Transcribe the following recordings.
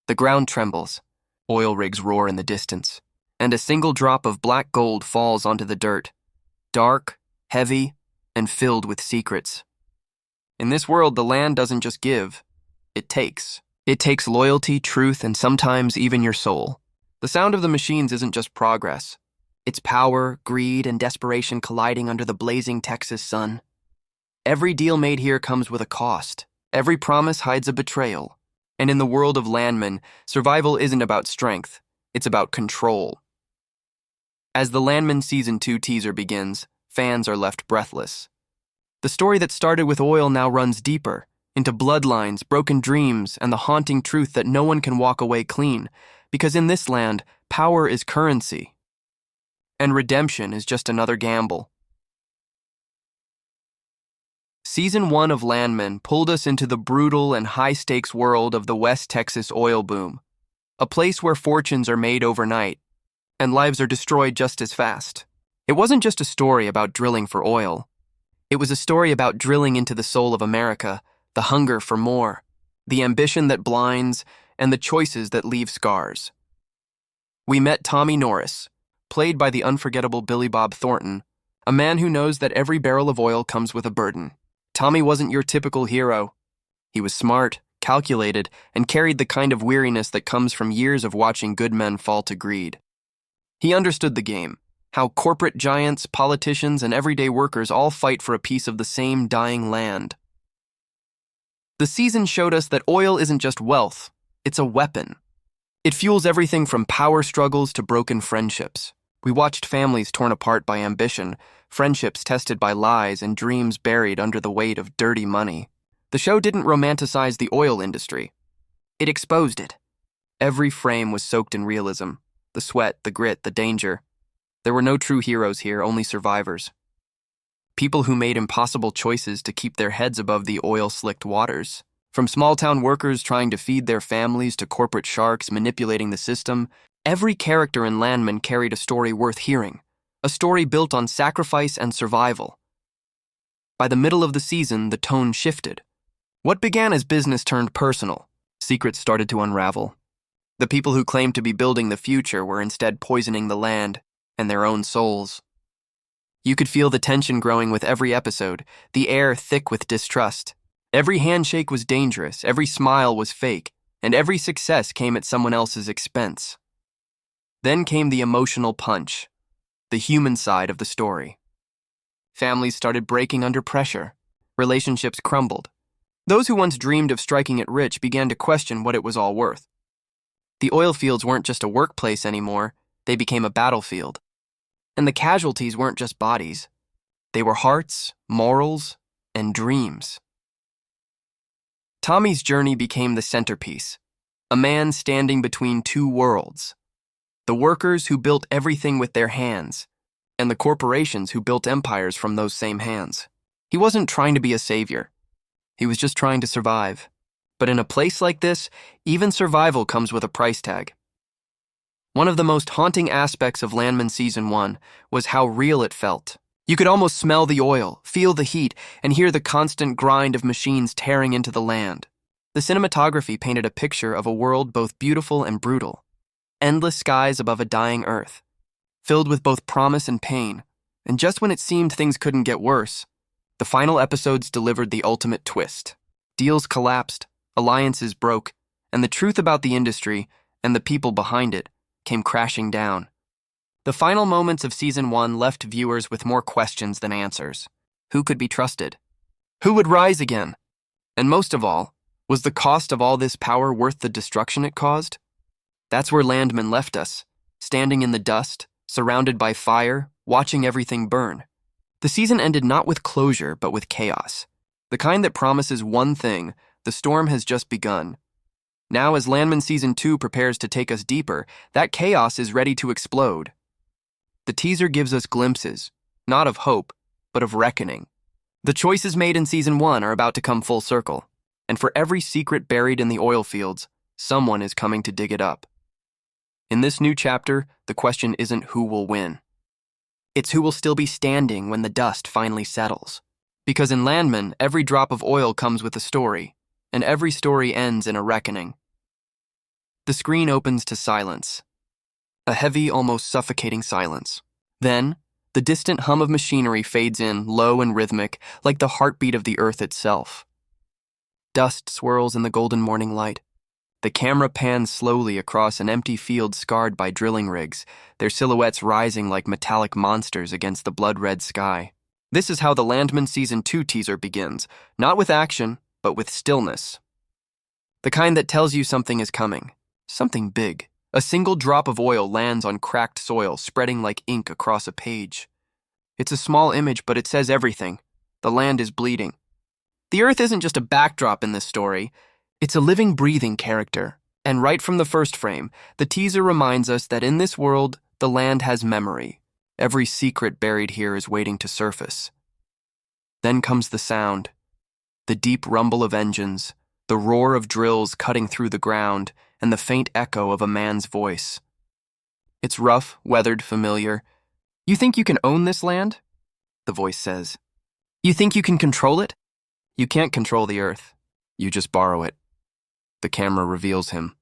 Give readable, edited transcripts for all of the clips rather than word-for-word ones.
The ground trembles, oil rigs roar in the distance, and a single drop of black gold falls onto the dirt, dark, heavy, and filled with secrets. In this world, the land doesn't just give, it takes. It takes loyalty, truth, and sometimes even your soul. The sound of the machines isn't just progress. It's power, greed, and desperation colliding under the blazing Texas sun. Every deal made here comes with a cost. Every promise hides a betrayal. And in the world of Landman, survival isn't about strength, it's about control. As the Landman Season 2 teaser begins, fans are left breathless. The story that started with oil now runs deeper, into bloodlines, broken dreams, and the haunting truth that no one can walk away clean, because in this land, power is currency. And redemption is just another gamble. Season 1 of Landman pulled us into the brutal and high-stakes world of the West Texas oil boom, a place where fortunes are made overnight, and lives are destroyed just as fast. It wasn't just a story about drilling for oil. It was a story about drilling into the soul of America, the hunger for more, the ambition that blinds, and the choices that leave scars. We met Tommy Norris, played by the unforgettable Billy Bob Thornton, a man who knows that every barrel of oil comes with a burden. Tommy wasn't your typical hero. He was smart, calculated, and carried the kind of weariness that comes from years of watching good men fall to greed. He understood the game, how corporate giants, politicians, and everyday workers all fight for a piece of the same dying land. The season showed us that oil isn't just wealth, it's a weapon. It fuels everything from power struggles to broken friendships. We watched families torn apart by ambition, friendships tested by lies, and dreams buried under the weight of dirty money. The show didn't romanticize the oil industry. It exposed it. Every frame was soaked in realism. The sweat, the grit, the danger. There were no true heroes here, only survivors. People who made impossible choices to keep their heads above the oil-slicked waters. From small-town workers trying to feed their families to corporate sharks manipulating the system, every character in Landman carried a story worth hearing, a story built on sacrifice and survival. By the middle of the season, the tone shifted. What began as business turned personal. Secrets started to unravel. The people who claimed to be building the future were instead poisoning the land and their own souls. You could feel the tension growing with every episode, the air thick with distrust. Every handshake was dangerous, every smile was fake, and every success came at someone else's expense. Then came the emotional punch, the human side of the story. Families started breaking under pressure. Relationships crumbled. Those who once dreamed of striking it rich began to question what it was all worth. The oil fields weren't just a workplace anymore, they became a battlefield. And the casualties weren't just bodies. They were hearts, morals, and dreams. Tommy's journey became the centerpiece, a man standing between two worlds. The workers who built everything with their hands, and the corporations who built empires from those same hands. He wasn't trying to be a savior. He was just trying to survive. But in a place like this, even survival comes with a price tag. One of the most haunting aspects of Landman Season 1 was how real it felt. You could almost smell the oil, feel the heat, and hear the constant grind of machines tearing into the land. The cinematography painted a picture of a world both beautiful and brutal. Endless skies above a dying earth, filled with both promise and pain. And just when it seemed things couldn't get worse, the final episodes delivered the ultimate twist. Deals collapsed, alliances broke, and the truth about the industry and the people behind it came crashing down. The final moments of Season 1 left viewers with more questions than answers. Who could be trusted? Who would rise again? And most of all, was the cost of all this power worth the destruction it caused? That's where Landman left us, standing in the dust, surrounded by fire, watching everything burn. The season ended not with closure, but with chaos. The kind that promises one thing: the storm has just begun. Now, as Landman Season 2 prepares to take us deeper, that chaos is ready to explode. The teaser gives us glimpses, not of hope, but of reckoning. The choices made in Season 1 are about to come full circle, and for every secret buried in the oil fields, someone is coming to dig it up. In this new chapter, the question isn't who will win. It's who will still be standing when the dust finally settles. Because in Landman, every drop of oil comes with a story, and every story ends in a reckoning. The screen opens to silence. A heavy, almost suffocating silence. Then, the distant hum of machinery fades in, low and rhythmic, like the heartbeat of the earth itself. Dust swirls in the golden morning light. The camera pans slowly across an empty field scarred by drilling rigs, their silhouettes rising like metallic monsters against the blood-red sky. This is how the Landman Season 2 teaser begins, not with action, but with stillness. The kind that tells you something is coming, something big. A single drop of oil lands on cracked soil, spreading like ink across a page. It's a small image, but it says everything. The land is bleeding. The earth isn't just a backdrop in this story. It's a living, breathing character. And right from the first frame, the teaser reminds us that in this world, the land has memory. Every secret buried here is waiting to surface. Then comes the sound. The deep rumble of engines, the roar of drills cutting through the ground, and the faint echo of a man's voice. It's rough, weathered, familiar. "You think you can own this land?" the voice says. "You think you can control it?" You can't control the earth. You just borrow it. The camera reveals him.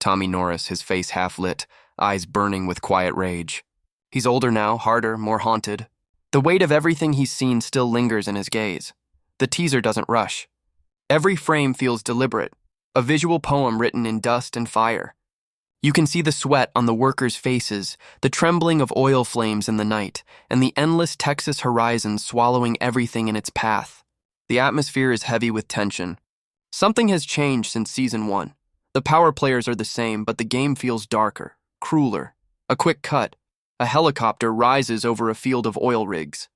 Tommy Norris, his face half lit, eyes burning with quiet rage. He's older now, harder, more haunted. The weight of everything he's seen still lingers in his gaze. The teaser doesn't rush. Every frame feels deliberate, a visual poem written in dust and fire. You can see the sweat on the workers' faces, the trembling of oil flames in the night, and the endless Texas horizon swallowing everything in its path. The atmosphere is heavy with tension. Something has changed since Season 1. The power players are the same, but the game feels darker, crueler. A quick cut. A helicopter rises over a field of oil rigs.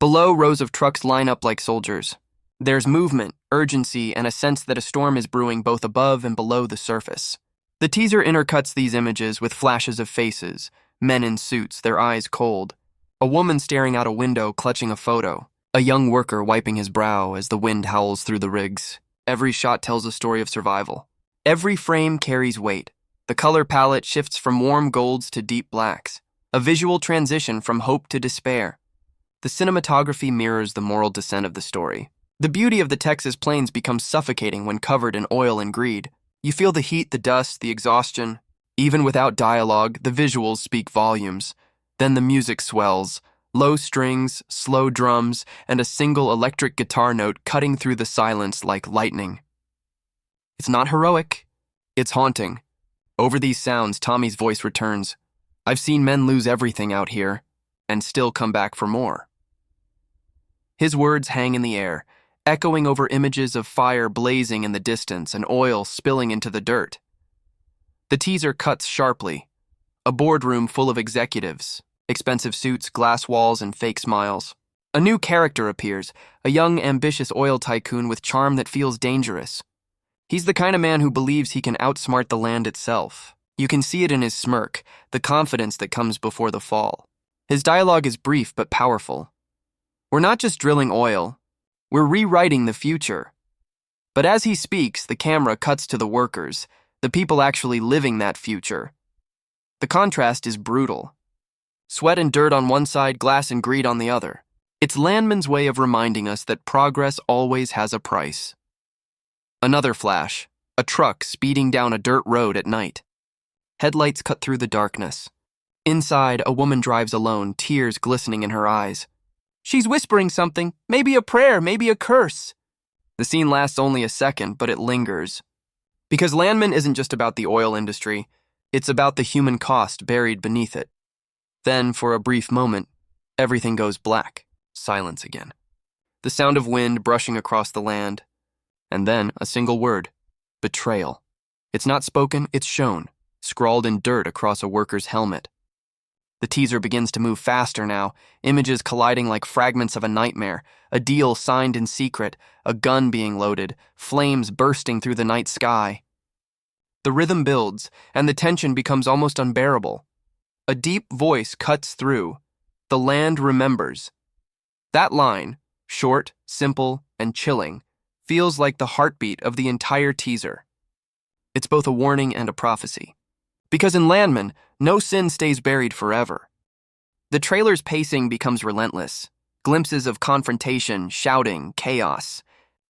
Below, rows of trucks line up like soldiers. There's movement, urgency, and a sense that a storm is brewing both above and below the surface. The teaser intercuts these images with flashes of faces, men in suits, their eyes cold. A woman staring out a window, clutching a photo. A young worker wiping his brow as the wind howls through the rigs. Every shot tells a story of survival. Every frame carries weight. The color palette shifts from warm golds to deep blacks. A visual transition from hope to despair. The cinematography mirrors the moral descent of the story. The beauty of the Texas plains becomes suffocating when covered in oil and greed. You feel the heat, the dust, the exhaustion. Even without dialogue, the visuals speak volumes. Then the music swells. Low strings, slow drums, and a single electric guitar note cutting through the silence like lightning. It's not heroic. It's haunting. Over these sounds, Tommy's voice returns. "I've seen men lose everything out here, and still come back for more." His words hang in the air, echoing over images of fire blazing in the distance and oil spilling into the dirt. The teaser cuts sharply. A boardroom full of executives, expensive suits, glass walls, and fake smiles. A new character appears, a young, ambitious oil tycoon with charm that feels dangerous. He's the kind of man who believes he can outsmart the land itself. You can see it in his smirk, the confidence that comes before the fall. His dialogue is brief but powerful. "We're not just drilling oil. We're rewriting the future." But as he speaks, the camera cuts to the workers, the people actually living that future. The contrast is brutal. Sweat and dirt on one side, glass and greed on the other. It's Landman's way of reminding us that progress always has a price. Another flash, a truck speeding down a dirt road at night. Headlights cut through the darkness. Inside, a woman drives alone, tears glistening in her eyes. She's whispering something, maybe a prayer, maybe a curse. The scene lasts only a second, but it lingers. Because Landman isn't just about the oil industry, it's about the human cost buried beneath it. Then, for a brief moment, everything goes black, silence again. The sound of wind brushing across the land. And then, a single word, betrayal. It's not spoken, it's shown, scrawled in dirt across a worker's helmet. The teaser begins to move faster now, images colliding like fragments of a nightmare, a deal signed in secret, a gun being loaded, flames bursting through the night sky. The rhythm builds, and the tension becomes almost unbearable. A deep voice cuts through. The land remembers. That line, short, simple, and chilling, feels like the heartbeat of the entire teaser. It's both a warning and a prophecy. Because in Landman, no sin stays buried forever. The trailer's pacing becomes relentless. Glimpses of confrontation, shouting, chaos.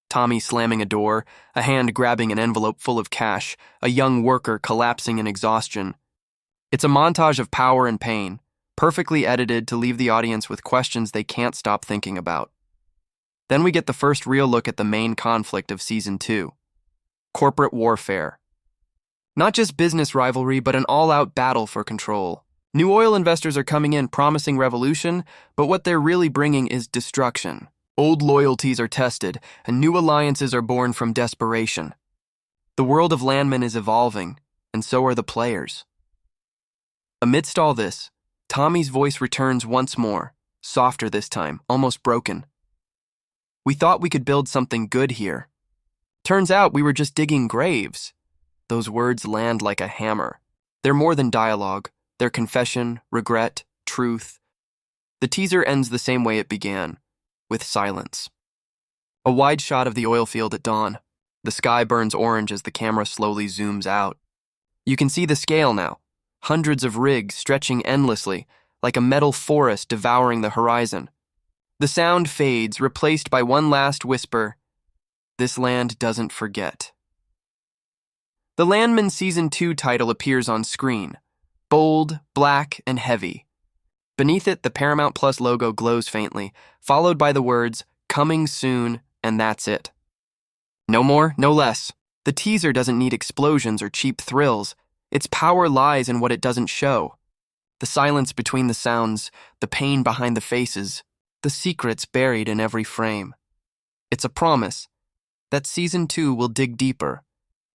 Tommy slamming a door, a hand grabbing an envelope full of cash, a young worker collapsing in exhaustion. It's a montage of power and pain, perfectly edited to leave the audience with questions they can't stop thinking about. Then we get the first real look at the main conflict of Season 2. Corporate warfare. Not just business rivalry, but an all-out battle for control. New oil investors are coming in promising revolution, but what they're really bringing is destruction. Old loyalties are tested, and new alliances are born from desperation. The world of Landman is evolving, and so are the players. Amidst all this, Tommy's voice returns once more, softer this time, almost broken. We thought we could build something good here. Turns out we were just digging graves. Those words land like a hammer. They're more than dialogue. They're confession, regret, truth. The teaser ends the same way it began, with silence. A wide shot of the oil field at dawn. The sky burns orange as the camera slowly zooms out. You can see the scale now. Hundreds of rigs stretching endlessly, like a metal forest devouring the horizon. The sound fades, replaced by one last whisper, "This land doesn't forget." The Landman Season 2 title appears on screen, bold, black, and heavy. Beneath it, the Paramount Plus logo glows faintly, followed by the words, "Coming soon," and that's it. No more, no less. The teaser doesn't need explosions or cheap thrills. Its power lies in what it doesn't show. The silence between the sounds, the pain behind the faces, the secrets buried in every frame. It's a promise that Season 2 will dig deeper,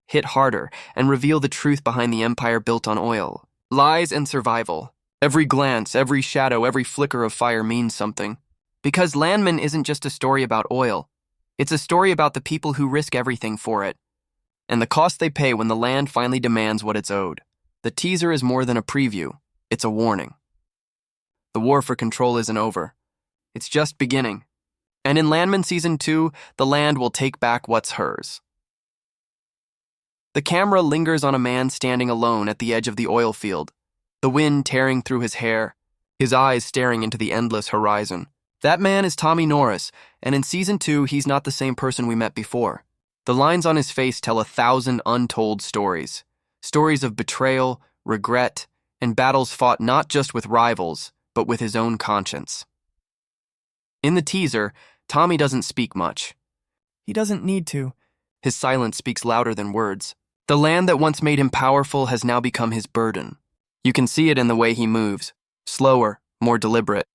hit harder, and reveal the truth behind the empire built on oil. Lies and survival. Every glance, every shadow, every flicker of fire means something. Because Landman isn't just a story about oil. It's a story about the people who risk everything for it, and the cost they pay when the land finally demands what it's owed. The teaser is more than a preview. It's a warning. The war for control isn't over. It's just beginning. And in Landman Season 2, the land will take back what's hers. The camera lingers on a man standing alone at the edge of the oil field, the wind tearing through his hair, his eyes staring into the endless horizon. That man is Tommy Norris, and in Season 2, he's not the same person we met before. The lines on his face tell 1,000 untold stories. Stories of betrayal, regret, and battles fought not just with rivals, but with his own conscience. In the teaser, Tommy doesn't speak much. He doesn't need to. His silence speaks louder than words. The land that once made him powerful has now become his burden. You can see it in the way he moves, slower, more deliberate.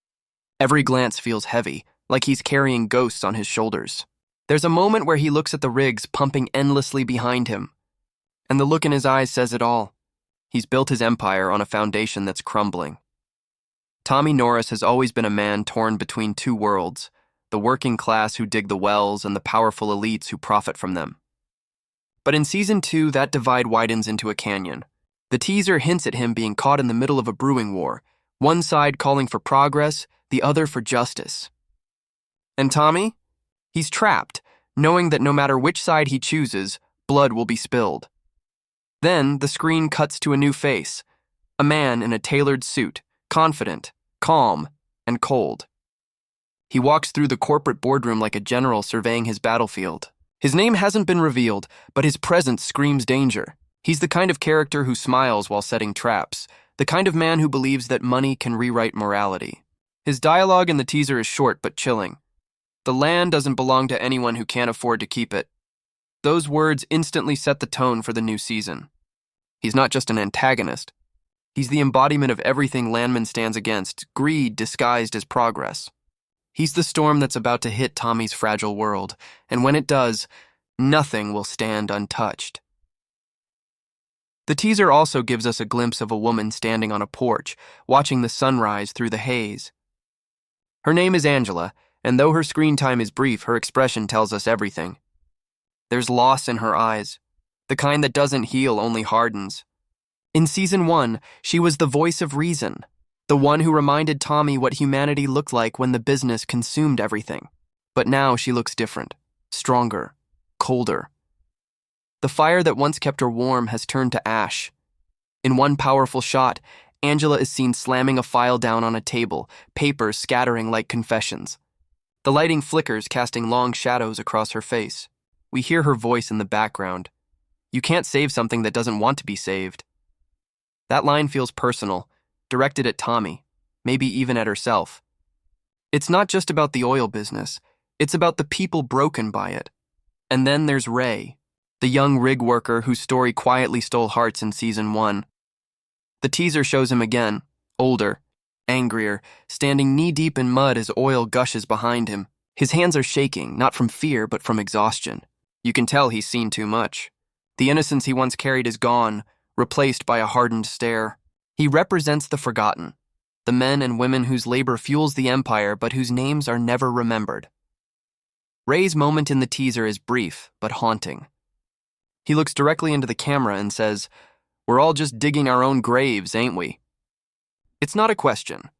Every glance feels heavy, like he's carrying ghosts on his shoulders. There's a moment where he looks at the rigs pumping endlessly behind him, and the look in his eyes says it all. He's built his empire on a foundation that's crumbling. Tommy Norris has always been a man torn between two worlds, the working class who dig the wells and the powerful elites who profit from them. But in Season 2, that divide widens into a canyon. The teaser hints at him being caught in the middle of a brewing war, one side calling for progress, the other for justice. And Tommy? He's trapped, knowing that no matter which side he chooses, blood will be spilled. Then the screen cuts to a new face, a man in a tailored suit, confident, calm, and cold. He walks through the corporate boardroom like a general surveying his battlefield. His name hasn't been revealed, but his presence screams danger. He's the kind of character who smiles while setting traps, the kind of man who believes that money can rewrite morality. His dialogue in the teaser is short but chilling. The land doesn't belong to anyone who can't afford to keep it. Those words instantly set the tone for the new season. He's not just an antagonist. He's the embodiment of everything Landman stands against, greed disguised as progress. He's the storm that's about to hit Tommy's fragile world, and when it does, nothing will stand untouched. The teaser also gives us a glimpse of a woman standing on a porch, watching the sunrise through the haze. Her name is Angela, and though her screen time is brief, her expression tells us everything. There's loss in her eyes, the kind that doesn't heal, only hardens. In Season 1, she was the voice of reason, the one who reminded Tommy what humanity looked like when the business consumed everything. But now she looks different, stronger, colder. The fire that once kept her warm has turned to ash. In one powerful shot, Angela is seen slamming a file down on a table, papers scattering like confessions. The lighting flickers, casting long shadows across her face. We hear her voice in the background. You can't save something that doesn't want to be saved. That line feels personal, directed at Tommy, maybe even at herself. It's not just about the oil business, it's about the people broken by it. And then there's Ray, the young rig worker whose story quietly stole hearts in season 1. The teaser shows him again, older, angrier, standing knee-deep in mud as oil gushes behind him. His hands are shaking, not from fear, but from exhaustion. You can tell he's seen too much. The innocence he once carried is gone, replaced by a hardened stare. He represents the forgotten, the men and women whose labor fuels the empire but whose names are never remembered. Ray's moment in the teaser is brief, but haunting. He looks directly into the camera and says, "We're all just digging our own graves, ain't we?" It's not a question.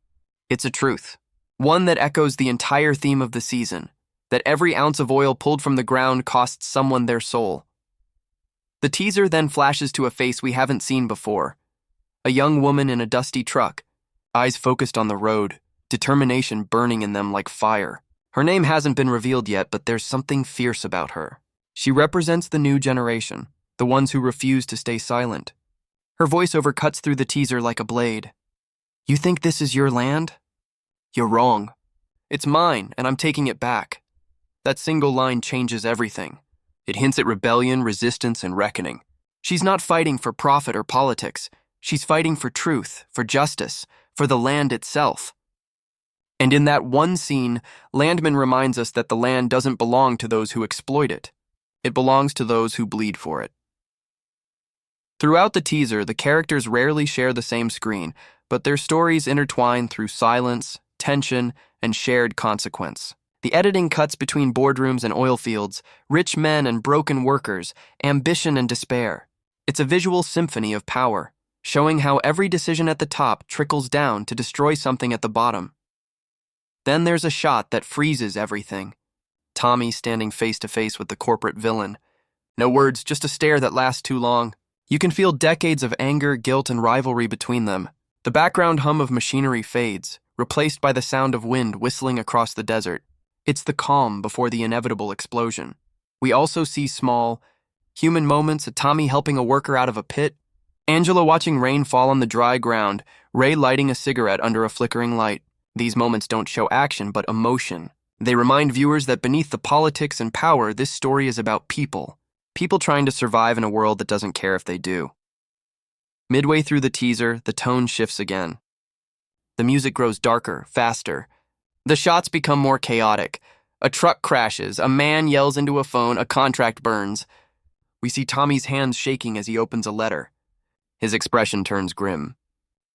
It's a truth. One that echoes the entire theme of the season, that every ounce of oil pulled from the ground costs someone their soul. The teaser then flashes to a face we haven't seen before. A young woman in a dusty truck, eyes focused on the road, determination burning in them like fire. Her name hasn't been revealed yet, but there's something fierce about her. She represents the new generation, the ones who refuse to stay silent. Her voiceover cuts through the teaser like a blade. "You think this is your land? You're wrong. It's mine, and I'm taking it back." That single line changes everything. It hints at rebellion, resistance, and reckoning. She's not fighting for profit or politics. She's fighting for truth, for justice, for the land itself. And in that one scene, Landman reminds us that the land doesn't belong to those who exploit it. It belongs to those who bleed for it. Throughout the teaser, the characters rarely share the same screen, but their stories intertwine through silence, tension, and shared consequence. The editing cuts between boardrooms and oil fields, rich men and broken workers, ambition and despair. It's a visual symphony of power, showing how every decision at the top trickles down to destroy something at the bottom. Then there's a shot that freezes everything. Tommy standing face to face with the corporate villain. No words, just a stare that lasts too long. You can feel decades of anger, guilt, and rivalry between them. The background hum of machinery fades, replaced by the sound of wind whistling across the desert. It's the calm before the inevitable explosion. We also see small, human moments, a Tommy helping a worker out of a pit, Angela watching rain fall on the dry ground, Ray lighting a cigarette under a flickering light. These moments don't show action, but emotion. They remind viewers that beneath the politics and power, this story is about people. People trying to survive in a world that doesn't care if they do. Midway through the teaser, the tone shifts again. The music grows darker, faster. The shots become more chaotic. A truck crashes, a man yells into a phone, a contract burns. We see Tommy's hands shaking as he opens a letter. His expression turns grim.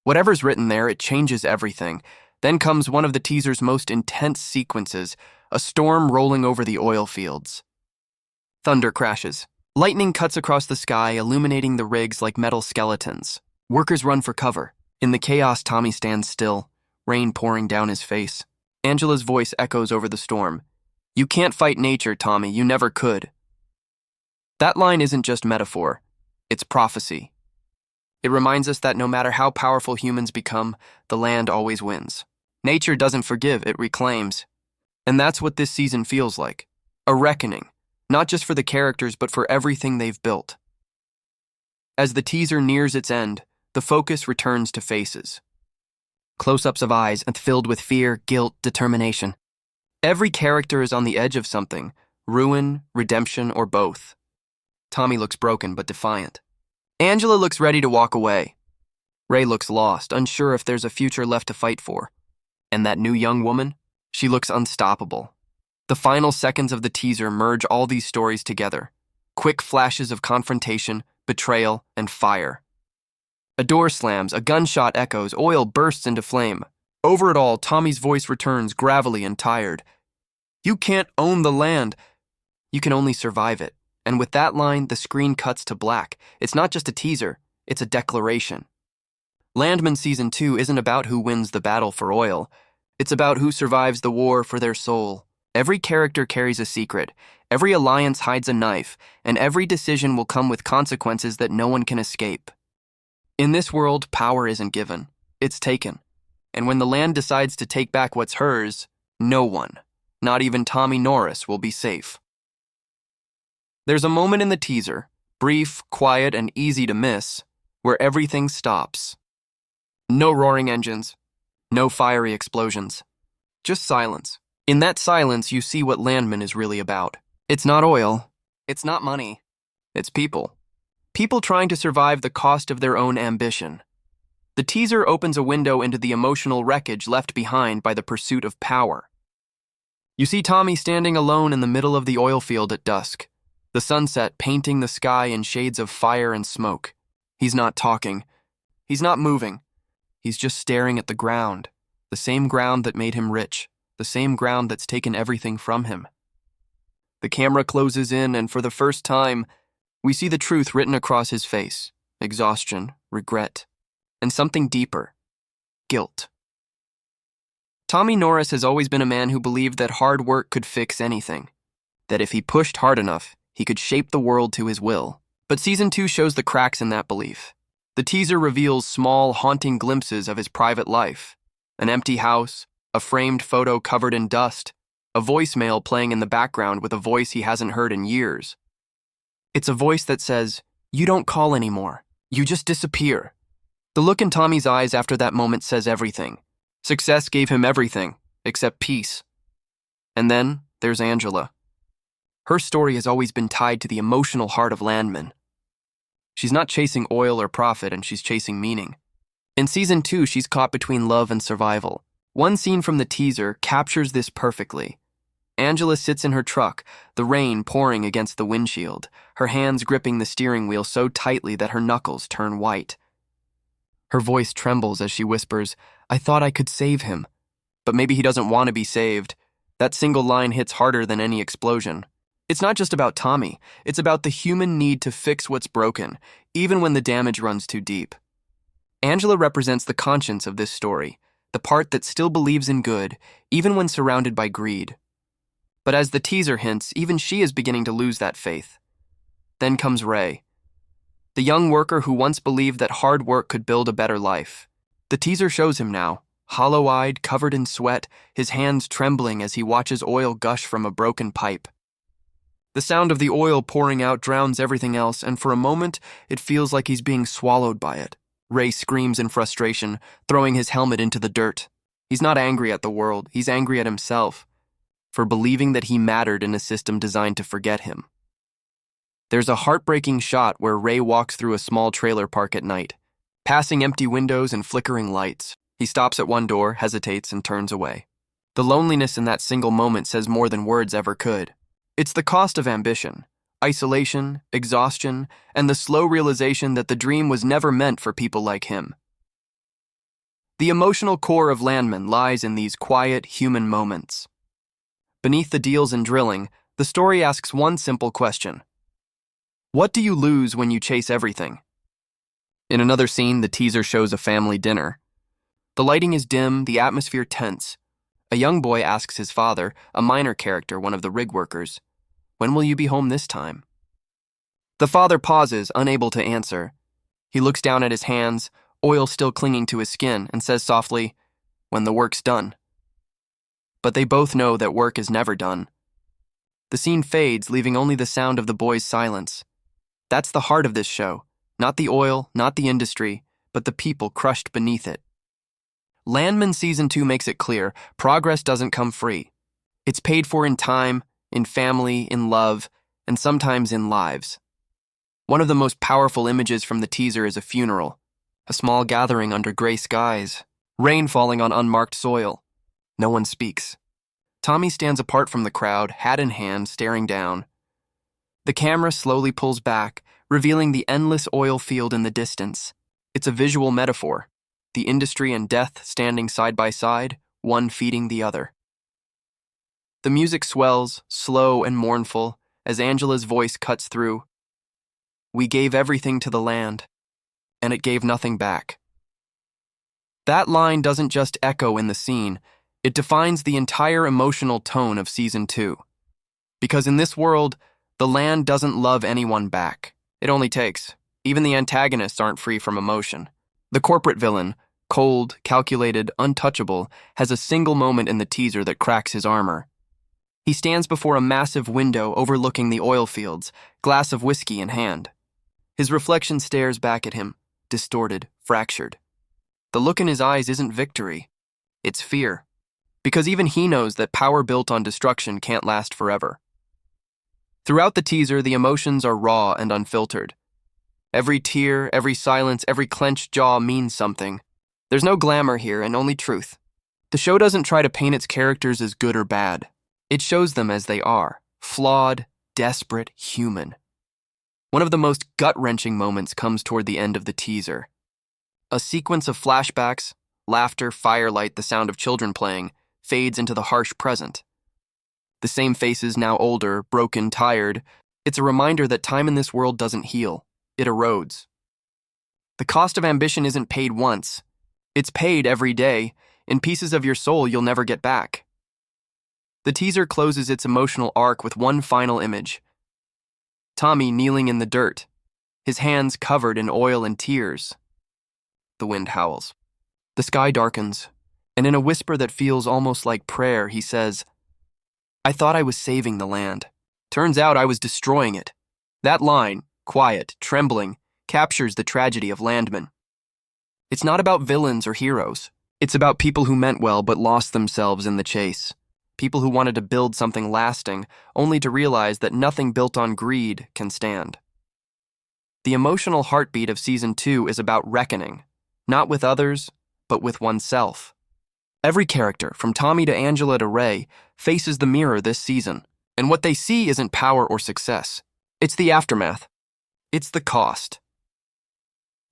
Whatever's written there, it changes everything. Then comes one of the teaser's most intense sequences, a storm rolling over the oil fields. Thunder crashes. Lightning cuts across the sky, illuminating the rigs like metal skeletons. Workers run for cover. In the chaos, Tommy stands still, rain pouring down his face. Angela's voice echoes over the storm. "You can't fight nature, Tommy. You never could." That line isn't just metaphor. It's prophecy. It reminds us that no matter how powerful humans become, the land always wins. Nature doesn't forgive, it reclaims. And that's what this season feels like. A reckoning, not just for the characters, but for everything they've built. As the teaser nears its end, the focus returns to faces. Close-ups of eyes filled with fear, guilt, determination. Every character is on the edge of something, ruin, redemption, or both. Tommy looks broken but defiant. Angela looks ready to walk away. Ray looks lost, unsure if there's a future left to fight for. And that new young woman? She looks unstoppable. The final seconds of the teaser merge all these stories together. Quick flashes of confrontation, betrayal, and fire. A door slams, a gunshot echoes, oil bursts into flame. Over it all, Tommy's voice returns, gravelly and tired. "You can't own the land. You can only survive it." And with that line, the screen cuts to black. It's not just a teaser, it's a declaration. Landman Season 2 isn't about who wins the battle for oil. It's about who survives the war for their soul. Every character carries a secret, every alliance hides a knife, and every decision will come with consequences that no one can escape. In this world, power isn't given, it's taken. And when the land decides to take back what's hers, no one, Not even Tommy Norris will be safe. There's a moment in the teaser, brief, quiet, and easy to miss, where everything stops. No roaring engines, no fiery explosions, just silence. In that silence, you see what Landman is really about. It's not oil, it's not money, it's people. People trying to survive the cost of their own ambition. The teaser opens a window into the emotional wreckage left behind by the pursuit of power. You see Tommy standing alone in the middle of the oil field at dusk, the sunset painting the sky in shades of fire and smoke. He's not talking. He's not moving. He's just staring at the ground, the same ground that made him rich, the same ground that's taken everything from him. The camera closes in, and for the first time, we see the truth written across his face: exhaustion, regret, and something deeper: guilt. Tommy Norris has always been a man who believed that hard work could fix anything, that if he pushed hard enough, he could shape the world to his will. But Season 2 shows the cracks in that belief. The teaser reveals small, haunting glimpses of his private life: an empty house, a framed photo covered in dust, a voicemail playing in the background with a voice he hasn't heard in years. It's a voice that says, "You don't call anymore. You just disappear." The look in Tommy's eyes after that moment says everything. Success gave him everything, except peace. And then there's Angela. Her story has always been tied to the emotional heart of Landman. She's not chasing oil or profit, and she's chasing meaning. In Season 2, she's caught between love and survival. One scene from the teaser captures this perfectly. Angela sits in her truck, the rain pouring against the windshield, her hands gripping the steering wheel so tightly that her knuckles turn white. Her voice trembles as she whispers, "I thought I could save him. But maybe he doesn't want to be saved." That single line hits harder than any explosion. It's not just about Tommy, it's about the human need to fix what's broken, even when the damage runs too deep. Angela represents the conscience of this story, the part that still believes in good, even when surrounded by greed. But as the teaser hints, even she is beginning to lose that faith. Then comes Ray, the young worker who once believed that hard work could build a better life. The teaser shows him now, hollow-eyed, covered in sweat, his hands trembling as he watches oil gush from a broken pipe. The sound of the oil pouring out drowns everything else, and for a moment, it feels like he's being swallowed by it. Ray screams in frustration, throwing his helmet into the dirt. He's not angry at the world, he's angry at himself, for believing that he mattered in a system designed to forget him. There's a heartbreaking shot where Ray walks through a small trailer park at night, passing empty windows and flickering lights. He stops at one door, hesitates, and turns away. The loneliness in that single moment says more than words ever could. It's the cost of ambition, isolation, exhaustion, and the slow realization that the dream was never meant for people like him. The emotional core of Landman lies in these quiet, human moments. Beneath the deals and drilling, the story asks one simple question: what do you lose when you chase everything? In another scene, the teaser shows a family dinner. The lighting is dim, the atmosphere tense. A young boy asks his father, a minor character, one of the rig workers, "When will you be home this time?" The father pauses, unable to answer. He looks down at his hands, oil still clinging to his skin, and says softly, "When the work's done." But they both know that work is never done. The scene fades, leaving only the sound of the boy's silence. That's the heart of this show. Not the oil, not the industry, but the people crushed beneath it. Landman Season 2 makes it clear, progress doesn't come free. It's paid for in time, in family, in love, and sometimes in lives. One of the most powerful images from the teaser is a funeral, a small gathering under gray skies, rain falling on unmarked soil. No one speaks. Tommy stands apart from the crowd, hat in hand, staring down. The camera slowly pulls back, revealing the endless oil field in the distance. It's a visual metaphor. The industry and death standing side by side, one feeding the other. The music swells, slow and mournful, as Angela's voice cuts through. "We gave everything to the land, and it gave nothing back." That line doesn't just echo in the scene, it defines the entire emotional tone of Season 2. Because in this world, the land doesn't love anyone back. It only takes. Even the antagonists aren't free from emotion. The corporate villain, cold, calculated, untouchable, has a single moment in the teaser that cracks his armor. He stands before a massive window overlooking the oil fields, glass of whiskey in hand. His reflection stares back at him, distorted, fractured. The look in his eyes isn't victory, it's fear. Because even he knows that power built on destruction can't last forever. Throughout the teaser, the emotions are raw and unfiltered. Every tear, every silence, every clenched jaw means something. There's no glamour here and only truth. The show doesn't try to paint its characters as good or bad. It shows them as they are, flawed, desperate, human. One of the most gut-wrenching moments comes toward the end of the teaser. A sequence of flashbacks, laughter, firelight, the sound of children playing, fades into the harsh present. The same faces, now older, broken, tired. It's a reminder that time in this world doesn't heal. It erodes. The cost of ambition isn't paid once. It's paid every day, in pieces of your soul you'll never get back. The teaser closes its emotional arc with one final image. Tommy kneeling in the dirt, his hands covered in oil and tears. The wind howls. The sky darkens, and in a whisper that feels almost like prayer, he says, "I thought I was saving the land. Turns out I was destroying it." That line, quiet, trembling, captures the tragedy of Landman. It's not about villains or heroes. It's about people who meant well but lost themselves in the chase. People who wanted to build something lasting, only to realize that nothing built on greed can stand. The emotional heartbeat of Season 2 is about reckoning, not with others, but with oneself. Every character, from Tommy to Angela to Ray, faces the mirror this season, and what they see isn't power or success. It's the aftermath. It's the cost.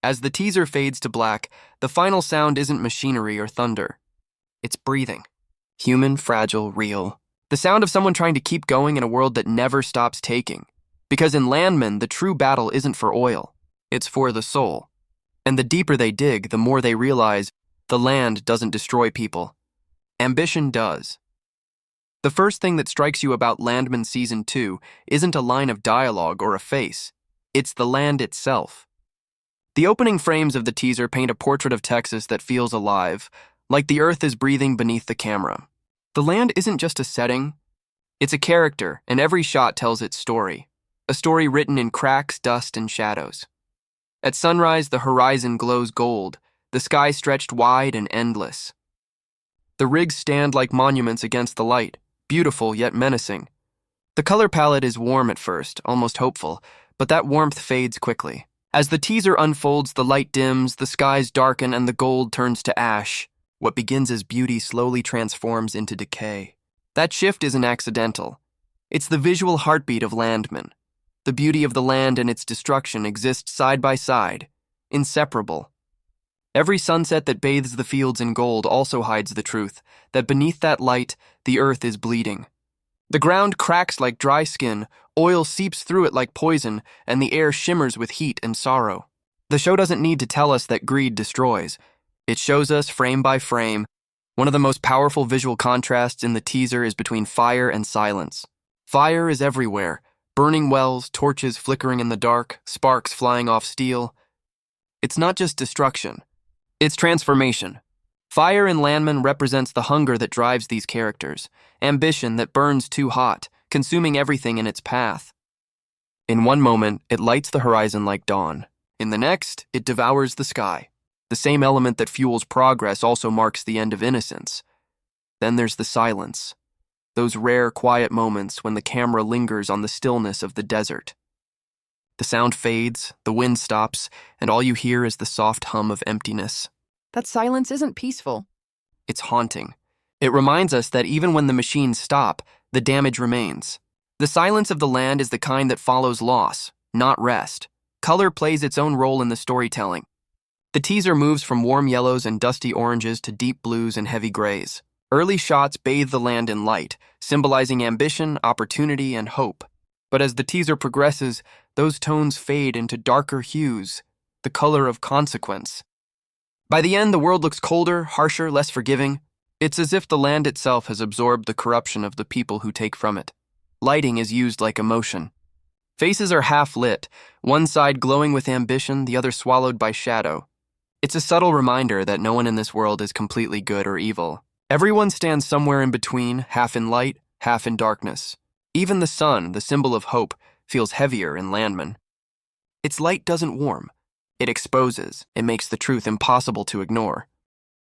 As the teaser fades to black, the final sound isn't machinery or thunder. It's breathing. Human, fragile, real. The sound of someone trying to keep going in a world that never stops taking. Because in Landman, the true battle isn't for oil. It's for the soul. And the deeper they dig, the more they realize the land doesn't destroy people. Ambition does. The first thing that strikes you about Landman Season 2 isn't a line of dialogue or a face. It's the land itself. The opening frames of the teaser paint a portrait of Texas that feels alive, like the earth is breathing beneath the camera. The land isn't just a setting, it's a character, and every shot tells its story. A story written in cracks, dust, and shadows. At sunrise, the horizon glows gold, the sky stretched wide and endless. The rigs stand like monuments against the light, beautiful yet menacing. The color palette is warm at first, almost hopeful, but that warmth fades quickly. As the teaser unfolds, the light dims, the skies darken, and the gold turns to ash. What begins as beauty slowly transforms into decay. That shift isn't accidental. It's the visual heartbeat of Landman. The beauty of the land and its destruction exist side by side, inseparable. Every sunset that bathes the fields in gold also hides the truth, that beneath that light, the earth is bleeding. The ground cracks like dry skin, oil seeps through it like poison, and the air shimmers with heat and sorrow. The show doesn't need to tell us that greed destroys. It shows us frame by frame. One of the most powerful visual contrasts in the teaser is between fire and silence. Fire is everywhere, burning wells, torches flickering in the dark, sparks flying off steel. It's not just destruction, it's transformation. Fire in Landman represents the hunger that drives these characters, ambition that burns too hot, consuming everything in its path. In one moment, it lights the horizon like dawn. In the next, it devours the sky. The same element that fuels progress also marks the end of innocence. Then there's the silence. Those rare, quiet moments when the camera lingers on the stillness of the desert. The sound fades, the wind stops, and all you hear is the soft hum of emptiness. That silence isn't peaceful. It's haunting. It reminds us that even when the machines stop, the damage remains. The silence of the land is the kind that follows loss, not rest. Color plays its own role in the storytelling. The teaser moves from warm yellows and dusty oranges to deep blues and heavy grays. Early shots bathe the land in light, symbolizing ambition, opportunity, and hope. But as the teaser progresses, those tones fade into darker hues, the color of consequence. By the end, the world looks colder, harsher, less forgiving. It's as if the land itself has absorbed the corruption of the people who take from it. Lighting is used like emotion. Faces are half lit, one side glowing with ambition, the other swallowed by shadow. It's a subtle reminder that no one in this world is completely good or evil. Everyone stands somewhere in between, half in light, half in darkness. Even the sun, the symbol of hope, feels heavier in Landman. Its light doesn't warm. It exposes. It makes the truth impossible to ignore.